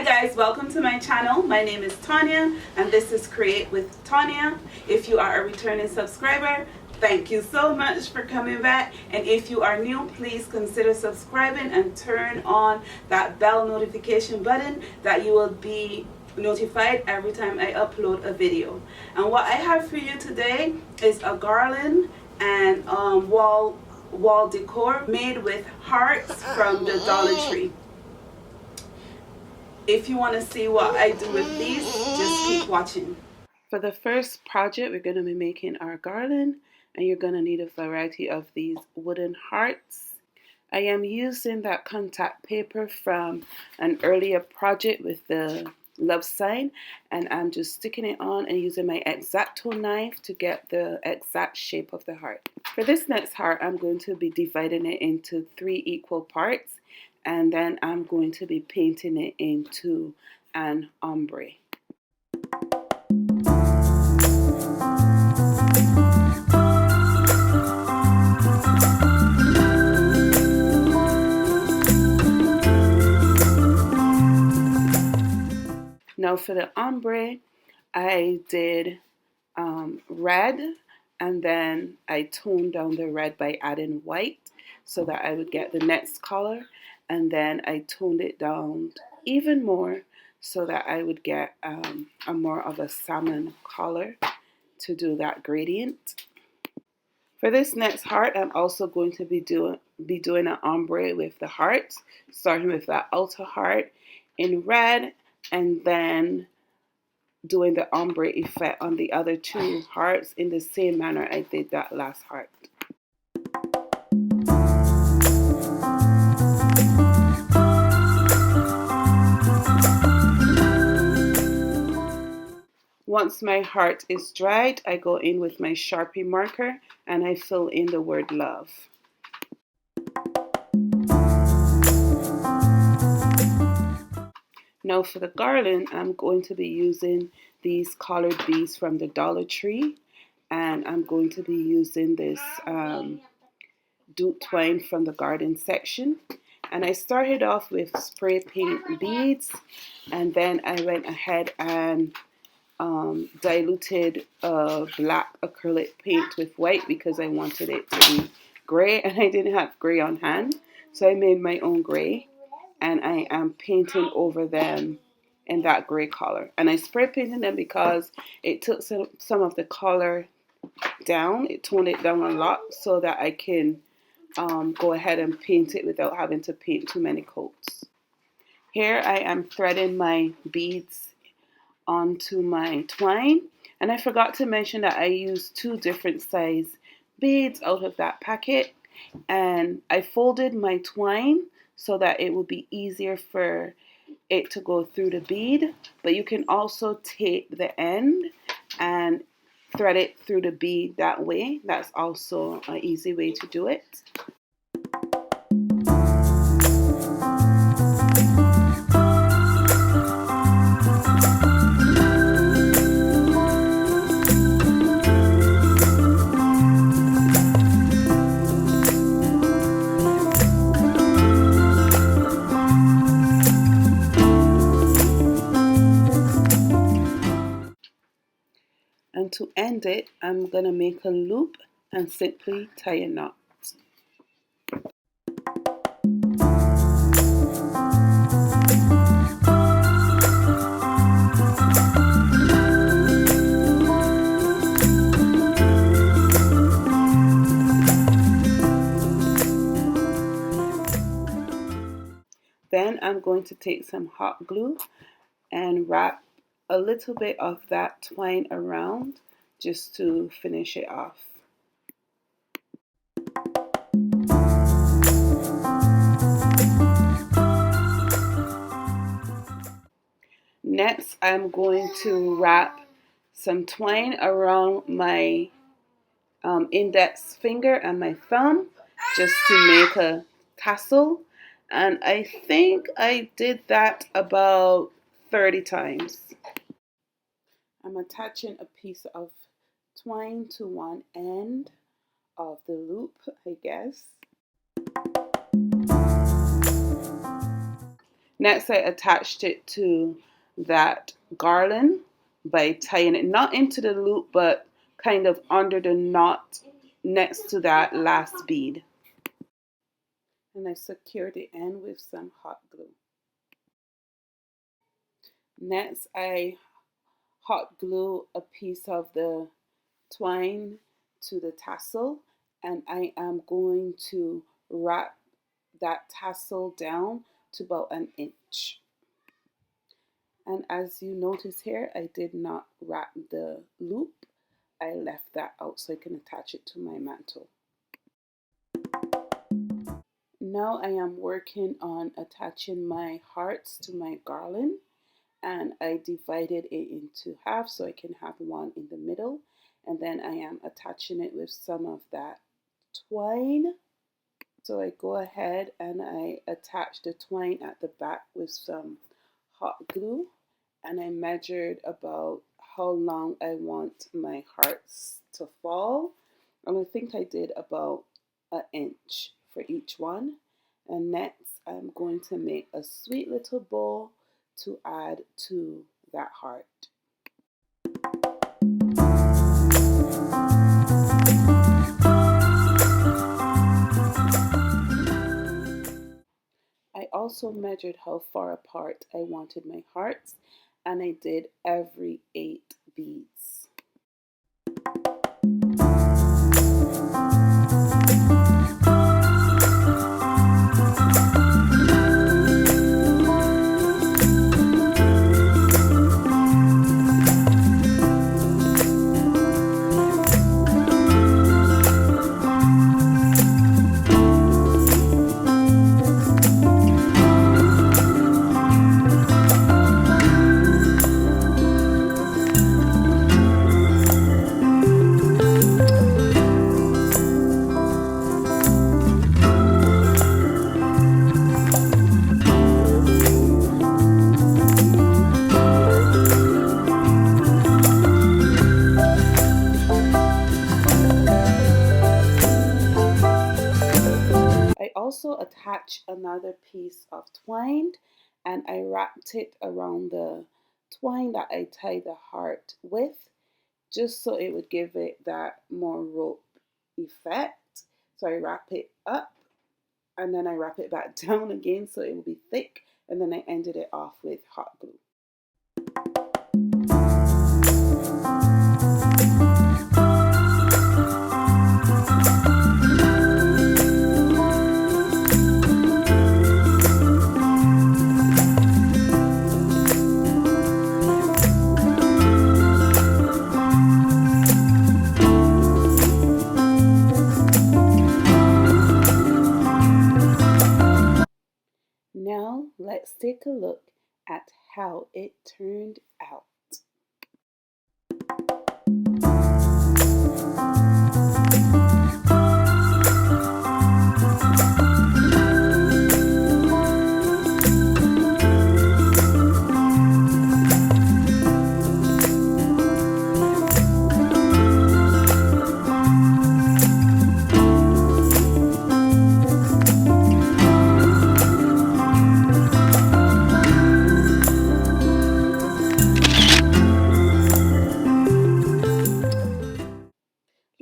Hi guys, welcome to my channel. My name is Tonya and this is Create with Tonya. If you are a returning subscriber, thank you so much for coming back. And if you are new, please consider subscribing and turn on that bell notification button that you will be notified every time I upload a video. And what I have for you today is a garland and wall decor made with hearts from the Dollar Tree. If you want to see what I do with these, just keep watching. For the first project, we're going to be making our garland, and you're going to need a variety of these wooden hearts. I am using that contact paper from an earlier project with the love sign, and I'm just sticking it on and using my X-Acto knife to get the exact shape of the heart. For this next heart, I'm going to be dividing it into 3 equal parts, and then I'm going to be painting it into an ombre. Now for the ombre, I did red, and then I toned down the red by adding white so that I would get the next color, and then I toned it down even more so that I would get a more of a salmon color to do that gradient. For this next heart, I'm also going to be doing an ombre with the hearts, starting with that outer heart in red, and then doing the ombre effect on the other 2 hearts in the same manner I did that last heart. Once my heart is dried, I go in with my Sharpie marker and I fill in the word love. Now for the garland, I'm going to be using these colored beads from the Dollar Tree, and I'm going to be using this jute twine from the garden section. And I started off with spray paint beads, and then I went ahead and diluted black acrylic paint with white because I wanted it to be gray, and I didn't have gray on hand, so I made my own gray, and I am painting over them in that gray color. And I spray painted them because it took some of the color down. It toned it down a lot so that I can go ahead and paint it without having to paint too many coats. Here I am threading my beads onto my twine, and I forgot to mention that I used 2 different size beads out of that packet, and I folded my twine so that it will be easier for it to go through the bead, but you can also tape the end and thread it through the bead that way. That's also an easy way to do it. And to end it, I'm going to make a loop and simply tie a knot. Then I'm going to take some hot glue and wrap a little bit of that twine around just to finish it off. Next, I'm going to wrap some twine around my index finger and my thumb just to make a tassel, and I think I did that about 30 times. I'm attaching a piece of twine to one end of the loop, I guess. Next, I attached it to that garland by tying it not into the loop, but kind of under the knot next to that last bead. And I secured the end with some hot glue. Next, I hot glue a piece of the twine to the tassel, and I am going to wrap that tassel down to about an inch. And as you notice here, I did not wrap the loop. I left that out so I can attach it to my mantle. Now I am working on attaching my hearts to my garland, and I divided it into half so I can have one in the middle, and then I am attaching it with some of that twine. So I go ahead and I attach the twine at the back with some hot glue, and I measured about how long I want my hearts to fall, and I think I did about an inch for each one. And next I'm going to make a sweet little bow to add to that heart. I also measured how far apart I wanted my hearts, and I did every 8 beads. I also attached another piece of twine, and I wrapped it around the twine that I tied the heart with, just so it would give it that more rope effect. So I wrap it up and then I wrap it back down again so it will be thick, and then I ended it off with hot glue. Now let's take a look at how it turned out.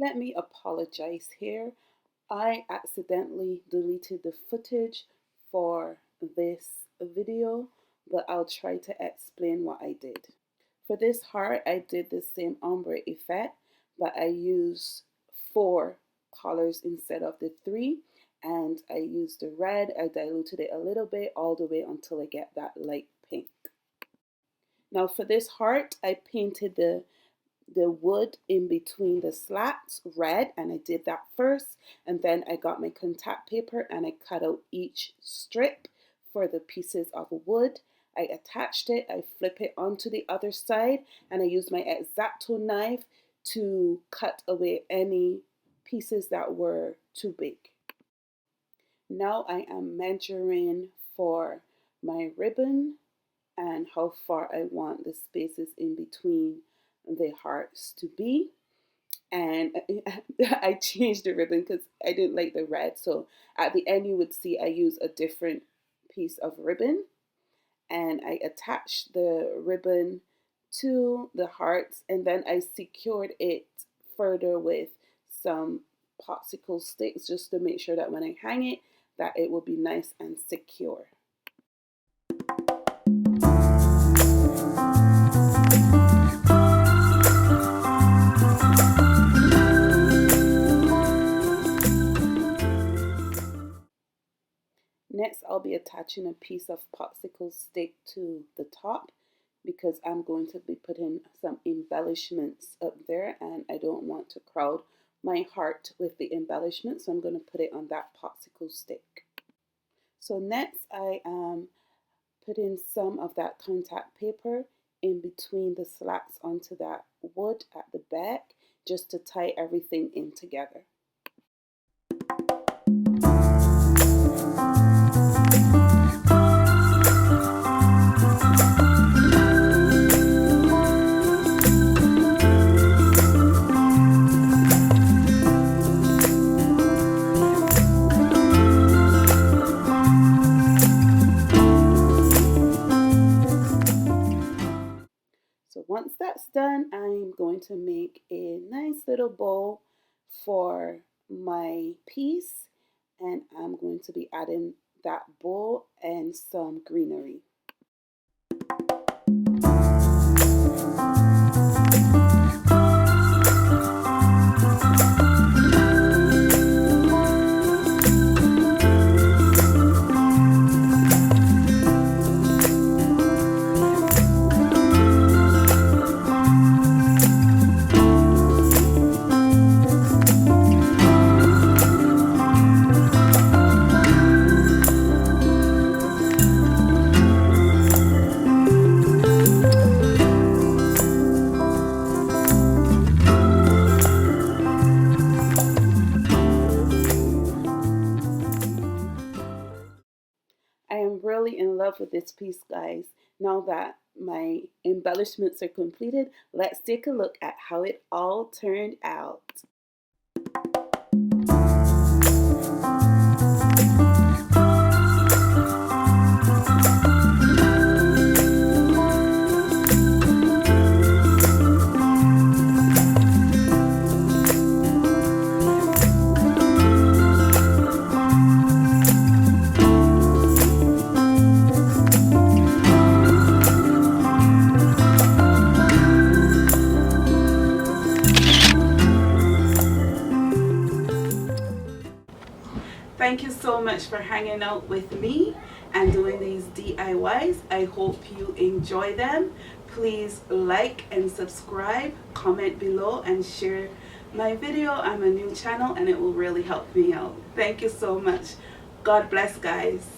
Let me apologize here. I accidentally deleted the footage for this video, but I'll try to explain what I did. For this heart, I did the same ombre effect, but I used 4 colors instead of the 3, and I used the red. I diluted it a little bit all the way until I get that light pink. Now for this heart, I painted the wood in between the slats red, and I did that first, and then I got my contact paper and I cut out each strip for the pieces of wood. I attached it, I flip it onto the other side, and I used my X-Acto knife to cut away any pieces that were too big. Now I am measuring for my ribbon and how far I want the spaces in between the hearts to be. And I changed the ribbon because I didn't like the red, so at the end you would see I use a different piece of ribbon. and I attached the ribbon to the hearts, and then I secured it further with some popsicle sticks just to make sure that when I hang it that it will be nice and secure. Next, I'll be attaching a piece of popsicle stick to the top because I'm going to be putting some embellishments up there and I don't want to crowd my heart with the embellishment, so I'm going to put it on that popsicle stick. So next, I am putting some of that contact paper in between the slats onto that wood at the back just to tie everything in together. So once that's done, I'm going to make a nice little bowl for my piece, and I'm going to be adding that bowl and some greenery. I am really in love with this piece, guys. Now that my embellishments are completed, let's take a look at how it all turned out. Thank you so much for hanging out with me and doing these DIYs. I hope you enjoy them. Please like and subscribe, comment below, and share my video. I'm a new channel and it will really help me out. Thank you so much. God bless, guys.